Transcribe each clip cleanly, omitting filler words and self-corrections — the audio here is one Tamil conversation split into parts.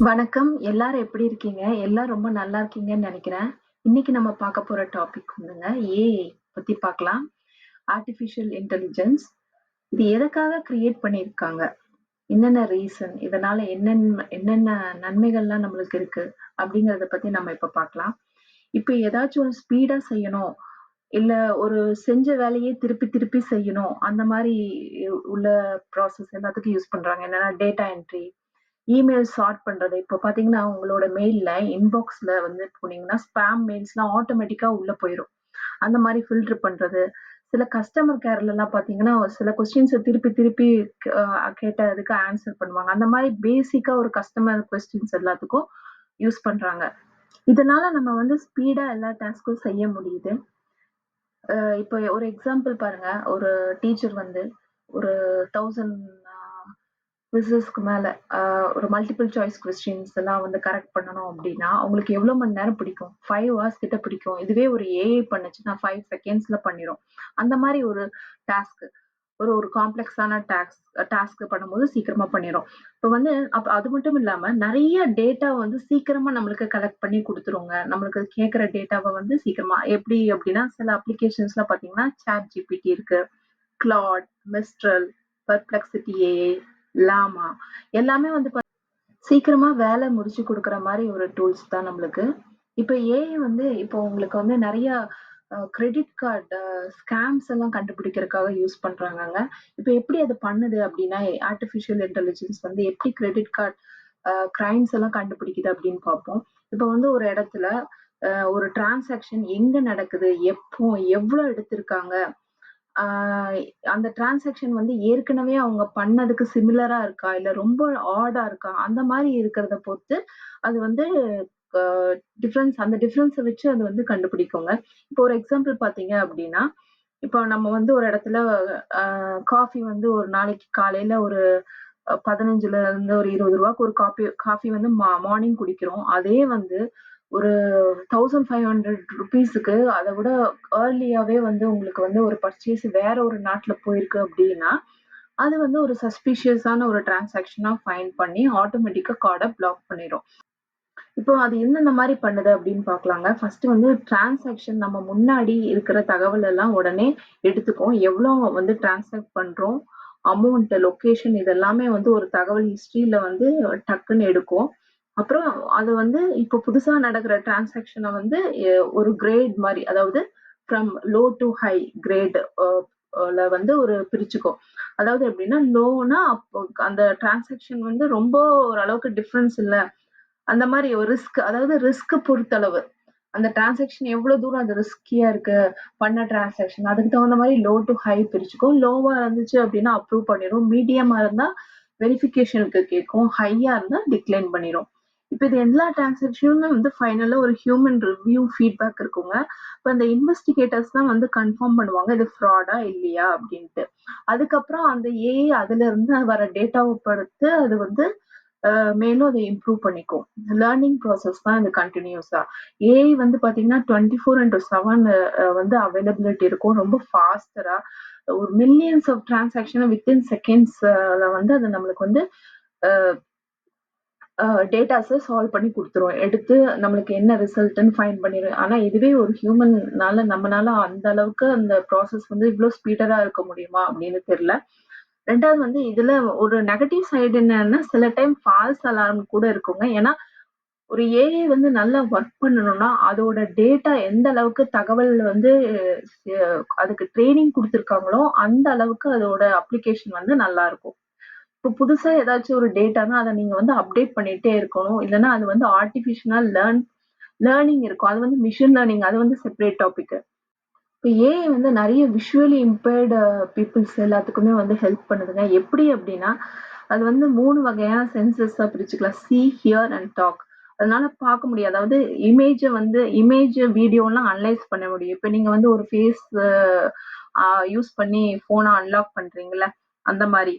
வணக்கம். எல்லாரும் எப்படி இருக்கீங்க? எல்லாரும் ரொம்ப நல்லா இருக்கீங்கன்னு நெனைக்கிறேன். இன்னைக்கு நம்ம பார்க்க போற டாபிக் வந்துங்க ஏஐ பத்தி பார்க்கலாம். Artificial intelligence. இது எதுக்காக கிரியேட் பண்ணியிருக்காங்க? என்னென்ன ரீசன்? இதனால என்னென்ன நன்மைகள்லாம் நம்மளுக்கு இருக்கு? அப்படிங்கிறத பத்தி நம்ம இப்ப பார்க்கலாம். இப்ப ஏதாச்சும் ஒரு ஸ்பீடா செய்யணும், இல்ல ஒரு செஞ்ச வேலையே திருப்பி திருப்பி செய்யணும், அந்த மாரி உள்ள ப்ராசஸ் எல்லாத்துக்கும் யூஸ் பண்றாங்க. என்னன்னா டேட்டா என்ட்ரி, இமெயில் சார்ட் பண்றது. இப்போ பார்த்தீங்கன்னா, உங்களோட மெயில்ல இன்பாக்ஸ்ல வந்து போனீங்கன்னா, ஸ்பாம் மெயில்ஸ்லாம் ஆட்டோமேட்டிக்கா உள்ள போயிரும். அந்த மாரி ஃபில்டர் பண்றது. சில கஸ்டமர் கேர்லலாம் பார்த்தீங்கன்னா, சில கொஸ்டின்ஸ திருப்பி திருப்பி கேட்டதுக்கு ஆன்சர் பண்ணுவாங்க. அந்த மாரி பேசிக்கா ஒரு கஸ்டமர் கொஸ்டின்ஸ் எல்லாத்துக்கும் யூஸ் பண்றாங்க. இதனால நம்ம வந்து ஸ்பீடா எல்லா டாஸ்க்கும் செய்ய முடியுது. இப்போ ஒரு எக்ஸாம்பிள் பாருங்க. ஒரு டீச்சர் வந்து ஒரு 1000 குவிஸஸ்க்கு மேல ஒரு மல்டிபிள் சாய்ஸ் கொஸ்டின்ஸ் எல்லாம் வந்து கரெக்ட் பண்ணணும் அப்படின்னா, அவங்களுக்கு எவ்வளோ மணி நேரம் பிடிக்கும்? 5 ஹார்ஸ் கிட்ட பிடிக்கும். இதுவே ஒரு ஏஐ பண்ணுச்சுன்னா 5 செகண்ட்ஸ்ல பண்ணிரும். அந்த மாரி ஒரு டாஸ்க் ஒரு ஒரு காம்ப்ளெக்ஸான டாஸ்க் பண்ணும்போது சீக்கிரமா பண்ணிரும். இப்ப வந்து அது மட்டும் இல்லாம நெறைய டேட்டா வந்து சீக்கிரமா நம்மளுக்கு கலெக்ட் பண்ணி குடுத்துருங்க. நம்மளுக்கு கேட்கிற டேட்டாவ வந்து சீக்கிரமா எப்படி அப்படின்னா, சில அப்ளிகேஷன்ஸ்லாம் பார்த்தீங்கன்னா, ChatGPT இருக்கு. Claude, Mistral, Perplexity AI, Llama எல்லாமே வந்து சீக்கிரமா வேலை முடிச்சு குடுக்குற மாரி ஒரு டூல்ஸ் தான் நம்மளுக்கு. இப்ப ஏஐ வந்து இப்போ உங்களுக்கு வந்து நெறைய கிரெடிட் கார்ட் ஸ்கேம்ஸ் எல்லாம் கண்டுபிடிக்கிறதுக்காக யூஸ் பண்றாங்கங்க. இப்ப எப்படி அது பண்ணுது அப்படின்னா, ஆர்டிபிஷியல் இன்டெலிஜென்ஸ் வந்து எப்படி கிரெடிட் கார்ட் கிரைம்ஸ் எல்லாம் கண்டுபிடிக்குது அப்படின்னு பார்ப்போம். இப்ப வந்து ஒரு இடத்துல ஒரு டிரான்சாக்ஷன் எங்க நடக்குது? எப்போ? எவ்வளோ எடுத்திருக்காங்க? ஆ அந்த டிரான்சாக்ஷன் வந்து ஏற்கனவே அவங்க பண்ணதுக்கு சிமிலரா இருக்கா? இல்ல ரொம்ப ஆடா இருக்கா? அந்த மாரி இருக்கிறத பொறுத்து, அது வந்து அ அந்த டிஃபரன்ஸ வச்சு அது வந்து கண்டுபிடிக்குங்க. இப்போ ஒரு எக்ஸாம்பிள் பார்த்தீங்க அப்டின்னா, இப்போ நம்ம வந்து ஒரு இடத்துல அ காஃபி வந்து ஒரு நாளைக்கு காலையில ஒரு 15ல இருந்து ஒரு ரூ. 20க்கு ஒரு காஃபி வந்து மார்னிங் குடிக்கிறோம். அதே வந்து ஒரு ₹1500க்கு அத விட ஏர்லியாவே வந்து உங்களுக்கு வந்து ஒரு பர்ச்சேஸ் வேற ஒரு நாட்ல போயிருக்கு அப்டின்னா, அது வந்து ஒரு சஸ்பிஷியஸான ஒரு டிரான்சாக்ஷனா ஃபைண்ட் பண்ணி ஆட்டோமேட்டிக்கா கார்ட பிளாக் பண்ணிரும். இப்போ அது எந்தெந்த மாரி பண்ணுது அப்டின்னு பார்க்கலாங்க. ஃபர்ஸ்ட் வந்து டிரான்சாக்ஷன் நம்ம முன்னாடி இருக்கிற தகவல் எல்லாம் உடனே எடுத்துக்கும். எவ்ளோ வந்து டிரான்சாக்ட் பண்றோம், அமௌண்ட், லொகேஷன் இது எல்லாமே வந்து ஒரு தகவல் ஹிஸ்டரியில வந்து டக்குன்னு எடுக்கும். அப்புறம் அது வந்து இப்போ புதுசா நடக்கிற டிரான்சாக்ஷன வந்து ஒரு கிரேட் மாரி அதாவது from low to high grade வந்து ஒரு பிரிச்சுக்கும். அதாவது எப்படின்னா, லோனா அப்போ அந்த டிரான்சாக்ஷன் வந்து ரொம்ப ஓரளவுக்கு டிஃபரன்ஸ் இல்ல. அந்த மாரி ஒரு அதாவது ரிஸ்க் பொறுத்தளவு. அந்த டிரான்சாக்ஷன் எவ்வளோ தூரம் அது ரிஸ்கியா இருக்கு, பண்ண டிரான்சாக்ஷன். அதுக்கு தகுந்த மாரி லோ டூ ஹை பிரிச்சுக்கும். லோவா இருந்துச்சு அப்டின்னா அப்ரூவ் பண்ணிரும். மீடியமா இருந்தா வெரிஃபிகேஷனுக்கு கேட்கும். ஹையா இருந்தா டிக்ளைன் பண்ணிரும். இப்ப இது எல்லா டிரான்சாக்ஷனுமே வந்து ஃபைனலா ஒரு ஹியூமன் ரிவ்யூ ஃபீட்பேக் இருக்குங்க. இப்ப அந்த இன்வெஸ்டிகேட்டர்ஸ் தான் வந்து கன்ஃபார்ம் பண்ணுவாங்க. இது ஃப்ராடா இல்லையா அப்டின்ட்டு. அதுக்கப்புறம் அந்த ஏஐ அதுலருந்து வர டேட்டாவ பொறுத்து அது வந்து மேலும் அதை இம்ப்ரூவ் பண்ணிக்கும். லேர்னிங் ப்ராசஸ் தான் இது கன்டினியூஸா. ஏஐ வந்து பார்த்தீங்கன்னா 24/7 வந்து அவைலபிலிட்டி இருக்கும். ரொம்ப ஃபாஸ்டரா ஒரு மில்லியன்ஸ் ஆஃப் டிரான்சாக்ஷன வித்தின் செகண்ட்ஸ்ல வந்து அது நம்மளுக்கு வந்து அ டேட்டாஸ சால்வ் பண்ணி குடுத்துரும். எடுத்து நம்மளுக்கு என்ன ரிசல்ட்ன்னு ஃபைண்ட் பண்ணிரும். ஆனா இதுவே ஒரு நம்மனால அந்த அளவுக்கு அந்த ப்ராசஸ் வந்து இவ்ளோ ஸ்பீடரா இருக்க முடியுமா? அப்படின்னு தெரியல. 2வது வந்து இதுல ஒரு நெகட்டிவ் சைடு என்னன்னா, சில டைம் ஃபால்ஸ் அலார்ம் கூட இருக்குங்க. ஏன்னா, ஒரு ஏஐ வந்து நல்லா ஒர்க் பண்ணணும்னா, அதோட டேட்டா எந்த அளவுக்கு தகவல் வந்து அதுக்கு ட்ரெய்னிங் குடுத்துருக்காங்களோ, அந்த அளவுக்கு அதோட அப்ளிகேஷன் வந்து நல்லா இருக்கும். இப்போ புதுசா ஏதாச்சும் ஒரு டேட்டானா, அத நீங்க வந்து அப்டேட் பண்ணிட்டே இருக்கணும். இல்லன்னா அது வந்து ஆர்டிபிஷியல் லேர்னிங் இருக்கும். அது வந்து மெஷின் லேர்னிங் அது வந்து செப்பரேட் டாபிக். இப்ப ஏஐ வந்து நெறைய விஷுவலி இம்பேர்டு பீப்பிள்ஸ் எல்லாத்துக்குமே வந்து ஹெல்ப் பண்ணுதுங்க. எப்படி அப்டின்னா, அது வந்து 3 வகையான சென்சஸா பிரிச்சுக்கலாம். Hear and talk. அதனால பார்க்க முடியும். அதாவது இமேஜ், வீடியோலாம் அனலைஸ் பண்ண முடியும். இப்ப நீங்க வந்து ஒரு ஃபேஸ் யூஸ் பண்ணி ஃபோன அன்லாக் பண்றீங்கல்ல, அந்த மாரி.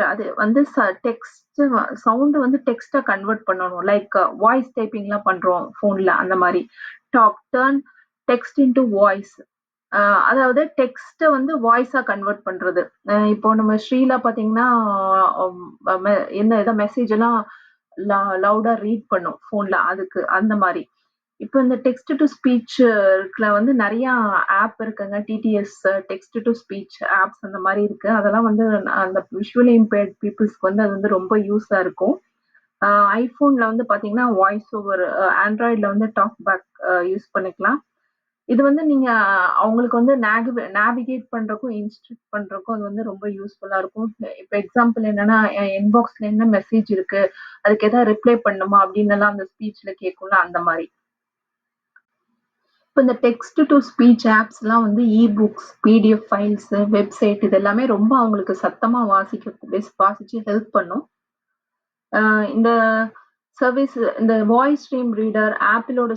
அது வந்து டெக்ஸ்ட் சவுண்ட் வந்து டெக்ஸ்ட்டா கன்வெர்ட் பண்ணணும். லைக் வாய்ஸ் டைப்பிங்லாம் பண்றோம் ஃபோன்ல அந்த மாரி. Turn text into voice. அ அதாவது டெக்ஸ்ட்ட வந்து வாய்ஸா கன்வெர்ட் பண்றது. இப்போ நம்ம ஸ்ரீலா பார்த்தீங்கன்னா, மெ என்ன ஏதோ மெசேஜ் எல்லாம் லவுடா ரீட் பண்ணும் ஃபோன்ல. அதுக்கு அந்த மாதிரி. இப்போ இந்த டெக்ஸ்ட் டு ஸ்பீச்ல வந்து நிறைய ஆப் இருக்குங்க. TTS text to speech apps அந்த மாதிரி இருக்கு. அதெல்லாம் வந்து அந்த விஷுவலி இம்பேர்ட் பீப்புள்ஸ்க்கு வந்து அது வந்து ரொம்ப யூஸா இருக்கும். ஐபோன்ல வந்து பாத்தீங்கன்னா வாய்ஸ் ஓவர், ஆண்ட்ராய்ட்ல வந்து டாக் பேக் யூஸ் பண்ணிக்கலாம். இது வந்து நீங்க அவங்களுக்கு வந்து நேவிகேட் பண்றதுக்கும், இன்ஸ்ட்ரக்ட் பண்றதுக்கும் அது வந்து ரொம்ப யூஸ்ஃபுல்லா இருக்கும். இப்ப எக்ஸாம்பிள் என்னன்னா, என் இன்பாக்ஸ்ல என்ன மெசேஜ் இருக்கு, அதுக்கு ஏதாவது ரிப்ளை பண்ணணுமா அப்படின்னு எல்லாம் அந்த ஸ்பீச்ல கேட்கும்ல, அந்த மாதிரி. இப்ப இந்த டெக்ஸ்ட் டு ஸ்பீச் ஆப்ஸ்லாம் வந்து புக்ஸ், பிடிஎஃப் ஃபைல்ஸ், வெப்சைட் இது எல்லாமே ரொம்ப அவங்களுக்கு சத்தமா வாசிச்சு ஹெல்ப் பண்ணும். இந்த சர்வீஸ், இந்த வாய்ஸ் ஸ்ட்ரீம் ரீடர், ஆப்பிளோட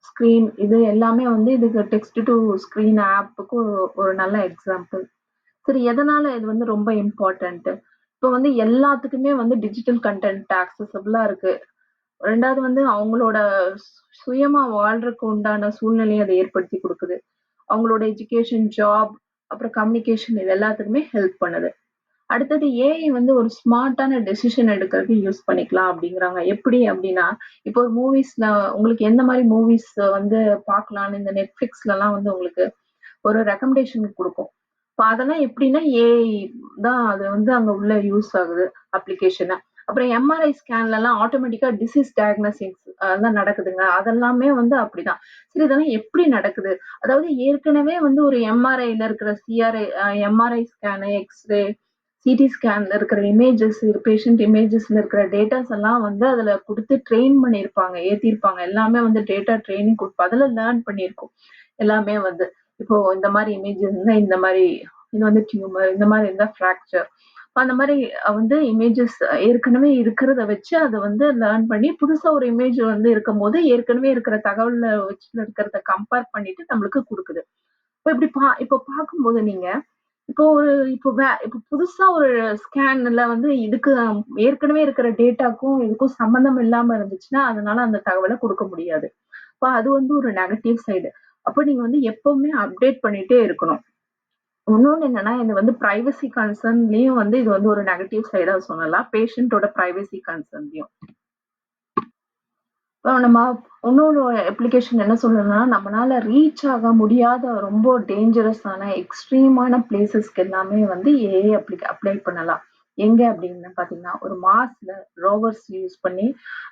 ஸ்கிரீன், இது எல்லாமே வந்து இதுக்கு டெக்ஸ்ட் டு ஸ்கிரீன் ஆப்புக்கு ஒரு நல்ல எக்ஸாம்பிள். சரி, எதனால இது வந்து ரொம்ப இம்பார்ட்டன்ட்? இப்போ வந்து எல்லாத்துக்குமே வந்து டிஜிட்டல் கண்டென்ட் ஆக்சசபிளா இருக்கு. 2வது வந்து அவங்களோட சுயமா வாழ்றதுக்கு உண்டான சூழ்நிலையை அதை ஏற்படுத்தி கொடுக்குது. அவங்களோட எஜுகேஷன், ஜாப், அப்புறம் கம்யூனிகேஷன் இது எல்லாத்துக்குமே ஹெல்ப் பண்ணுது. அடுத்தது ஏஐ வந்து ஒரு ஸ்மார்ட்டான டெசிஷன் எடுக்கிறதுக்கு யூஸ் பண்ணிக்கலாம் அப்படிங்கிறாங்க. எப்படி அப்படின்னா, இப்போ ஒரு மூவிஸ்ல உங்களுக்கு எந்த மாதிரி மூவிஸ் வந்து பார்க்கலாம்னு இந்த நெட்ஃபிளிக்ஸ்லலாம் வந்து உங்களுக்கு ஒரு ரெக்கமெண்டேஷன் குடுக்கும். இப்ப அதெல்லாம் எப்படின்னா, ஏஐ தான் அது வந்து அங்க உள்ள யூஸ் ஆகுது அப்ளிகேஷனா. அப்புறம் எம்ஆர்ஐ ஸ்கேன்லலாம் ஆட்டோமேட்டிக்கா டிசீஸ் டயக்னோசிஸ் அதெல்லாம் நடக்குதுங்க. அதெல்லாமே வந்து அப்படிதான். சரி, இதெல்லாம் எப்படி நடக்குது? அதாவது ஏற்கனவே வந்து ஒரு எம்ஆர்ஐல இருக்கிற எம்ஆர்ஐ ஸ்கேனு, எக்ஸ்ரே, சிடி ஸ்கேன்ல இருக்கிற இமேஜஸ், பேஷண்ட் இமேஜஸ்ல இருக்கிற டேட்டாஸ் எல்லாம் வந்து அதுல குடுத்து ட்ரெயின் பண்ணியிருப்பாங்க, ஏத்தியிருப்பாங்க. எல்லாமே வந்து டேட்டா ட்ரெய்னிங் அதுல லேர்ன் பண்ணியிருக்கும். எல்லாமே வந்து. இப்போ இந்த மாதிரி இமேஜ் இருந்தா இந்த மாதிரி, இது வந்து டியூமர், இந்த மாதிரி இருந்தா ஃப்ராக்சர், அந்த மாதிரி வந்து இமேஜஸ் ஏற்கனவே இருக்கிறத வச்சு அதை வந்து லேர்ன் பண்ணி புதுசா ஒரு இமேஜ் வந்து இருக்கும்போது ஏற்கனவே இருக்கிற தகவல்ல வச்சு இருக்கிறத கம்பேர் பண்ணிட்டு நம்மளுக்கு கொடுக்குது. இப்போ பார்க்கும்போது நீங்க இப்போ புதுசா ஒரு ஸ்கேன்ல வந்து இதுக்கு ஏற்கனவே இருக்கிற டேட்டாக்கும் இதுக்கும் சம்பந்தம் இல்லாம இருந்துச்சுன்னா அதனால அந்த தகவலை கொடுக்க முடியாது. அப்ப அது வந்து ஒரு நெகட்டிவ் சைடு. அப்ப நீங்க வந்து எப்பவுமே அப்டேட் பண்ணிட்டே இருக்கணும். இன்னொன்னு என்னன்னா, இது வந்து பிரைவசி கன்சர்ன்லயும் வந்து இது வந்து ஒரு நெகட்டிவ் சைடா சொல்லலாம். பேஷண்டோட பிரைவசி கன்சர்ன்லயும். இப்போ நம்ம இன்னொரு அப்ளிகேஷன் என்ன சொல்லணும்னா, நம்மனால ரீச் ஆக முடியாத ரொம்ப டேஞ்சரஸான, எக்ஸ்ட்ரீமான பிளேஸஸ்க்கு எல்லாமே வந்து ஏஐ அப்ளை பண்ணலாம். எங்க அப்படின்னு பார்த்தீங்கன்னா, ஒரு மார்ஸ்ல ரோவர்ஸ் யூஸ் பண்ணி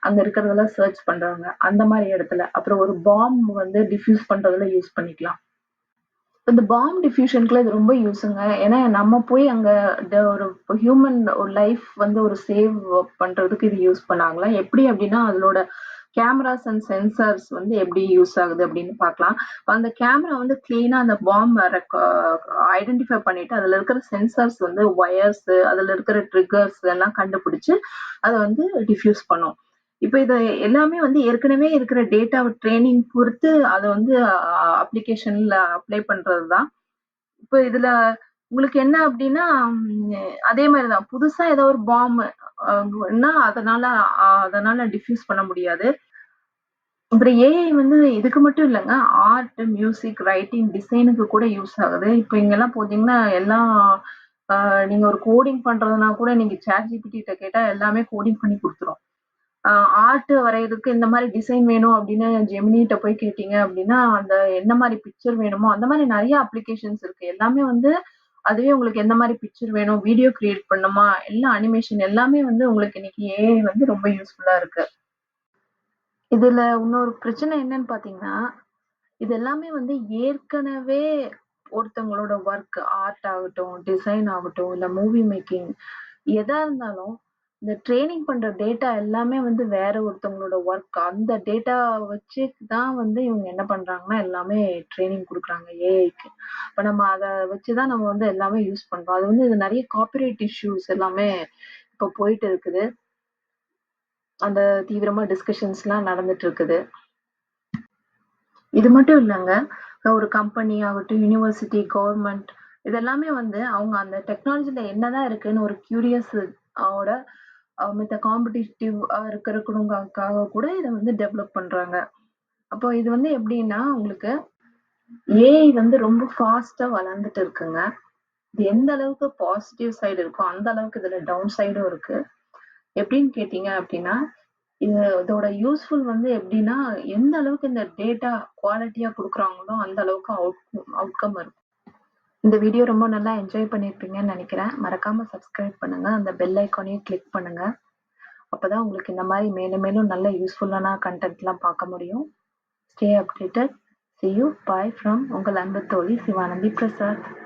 அங்க இருக்கிறதெல்லாம் சர்ச் பண்றாங்க. அந்த மாரி இடத்துல. அப்புறம் ஒரு பாம்ப் வந்து டிஃப்யூஸ் பண்றதுல யூஸ் பண்ணிக்கலாம். இந்த பாம் டிஃப்யூஷனுக்குலாம் இது ரொம்ப யூஸுங்க. ஏன்னா நம்ம போய் அங்க ஒரு ஹியூமன் ஒரு லைஃப் வந்து ஒரு சேவ் பண்றதுக்கு இது யூஸ் பண்ணாங்களாம். எப்படி அப்படின்னா, அதனோட கேமராஸ் அண்ட் சென்சார்ஸ் வந்து எப்படி யூஸ் ஆகுது அப்படின்னு பார்க்கலாம். அந்த கேமரா வந்து கிளீனா அந்த பாம் ஐடென்டிஃபை பண்ணிட்டு அதுல இருக்கிற சென்சார்ஸ் வந்து ஒயர்ஸ், அதுல இருக்கிற ட்ரிகர்ஸ் எல்லாம் கண்டுபிடிச்சு அதை வந்து டிஃப்யூஸ் பண்ணும். இப்ப இது எல்லாமே வந்து ஏற்கனவே இருக்கிற டேட்டாவ ட்ரெய்னிங் பொறுத்து அத வந்து அப்ளிகேஷன்ல அப்ளை பண்றது தான். இப்ப இதுல உங்களுக்கு என்ன அப்டின்னா, அதே மாரி தான். புதுசா ஏதோ ஒரு பாம் ன்னா அதனால டிஃப்யூஸ் பண்ண முடியாது. அப்புறம் ஏஐ வந்து இதுக்கு மட்டும் இல்லங்க. ஆர்ட், மியூசிக், ரைட்டிங், டிசைனுக்கு கூட யூஸ் ஆகுது. இப்ப இங்கலாம் பார்த்தீங்கன்னா, எல்லாம் நீங்க ஒரு கோடிங் பண்றதுனா கூட நீங்க ChatGPT கிட்ட கேட்டா எல்லாமே கோடிங் பண்ணி குடுத்துரும். ஆர்ட் வரையறதுக்கு இந்த மாரி டிசைன் வேணும் அப்படின்னு ஜெமினிட்ட போய் கேட்டீங்க அப்படின்னா, அந்த என்ன மாரி பிக்சர் வேணுமோ, அந்த மாரி நெறைய அப்ளிகேஷன்ஸ் இருக்கு. எல்லாமே வந்து அதுவே உங்களுக்கு எந்த மாரி பிக்சர் வேணும், வீடியோ கிரியேட் பண்ணணுமா, எல்லாம் அனிமேஷன் எல்லாமே வந்து உங்களுக்கு இன்னைக்கு ஏஐ வந்து ரொம்ப யூஸ்ஃபுல்லா இருக்கு. இதுல இன்னொரு பிரச்சனை என்னன்னு பார்த்தீங்கன்னா, இது எல்லாமே வந்து ஏற்கனவே ஒருத்தவங்களோட ஒர்க், ஆர்ட் ஆகட்டும், டிசைன் ஆகட்டும், இல்ல மூவி மேக்கிங் எதா இருந்தாலும், இந்த ட்ரெய்னிங் பண்ற டேட்டா எல்லாமே வந்து வேற ஒருத்தவங்களோட ஒர்க். அந்த டேட்டா வச்சு தான் வந்து இவங்க என்ன பண்றாங்கன்னா, எல்லாமே ட்ரெய்னிங் குடுக்குறாங்க ஏஐக்கு. இப்ப நம்ம அத வச்சு தான் நம்ம வந்து எல்லாமே யூஸ் பண்றோம். அது வந்து இது நெறைய காப்பிரைட் இஷ்யூஸ் எல்லாமே இப்ப போயிட்டு இருக்குது. அந்த தீவிரமா டிஸ்கஷன்ஸ்லாம் நடந்துட்டு இருக்குது. இது மட்டும் இல்லங்க. ஒரு கம்பெனி ஆகட்டும், யூனிவர்சிட்டி, கவர்மெண்ட் இதெல்லாமே வந்து அவங்க அந்த டெக்னாலஜில என்னதான் இருக்குன்னு ஒரு கியூரியஸ் ஓட மித்த காம்படிட்டிவ் இருக்கணுங்கக்காக கூட இத வந்து டெவலப் பண்றாங்க. அப்போ இது வந்து எப்படின்னா, உங்களுக்கு ஏஐ வந்து ரொம்ப ஃபாஸ்ட்டா வளர்ந்துட்டு இருக்குங்க. இது எந்த அளவுக்கு பாசிட்டிவ் சைடு இருக்கோ, அந்த அளவுக்கு இதுல டவுன் சைடும் இருக்கு. எப்படின்னு கேட்டீங்க அப்படின்னா, இதோட யூஸ்ஃபுல் வந்து எப்படின்னா, எந்த அளவுக்கு இந்த டேட்டா குவாலிட்டியா குடுக்குறாங்களோ, அந்த அளவுக்கு அவுட்கம் இருக்கும். இந்த வீடியோ ரொம்ப நல்லா என்ஜாய் பண்ணியிருப்பீங்கன்னு நெனைக்கிறேன். மறக்காம சப்ஸ்கிரைப் பண்ணுங்க. அந்த பெல் ஐகானையும் கிளிக் பண்ணுங்க. அப்பதான் உங்களுக்கு இந்த மாரி மேலும் மேலும் நல்ல யூஸ்ஃபுல்லான கன்டென்ட்லாம் பார்க்க முடியும். Stay updated. See you. Bye from உங்கள் அன்பு தோழி சிவானந்தி பிரசாத்.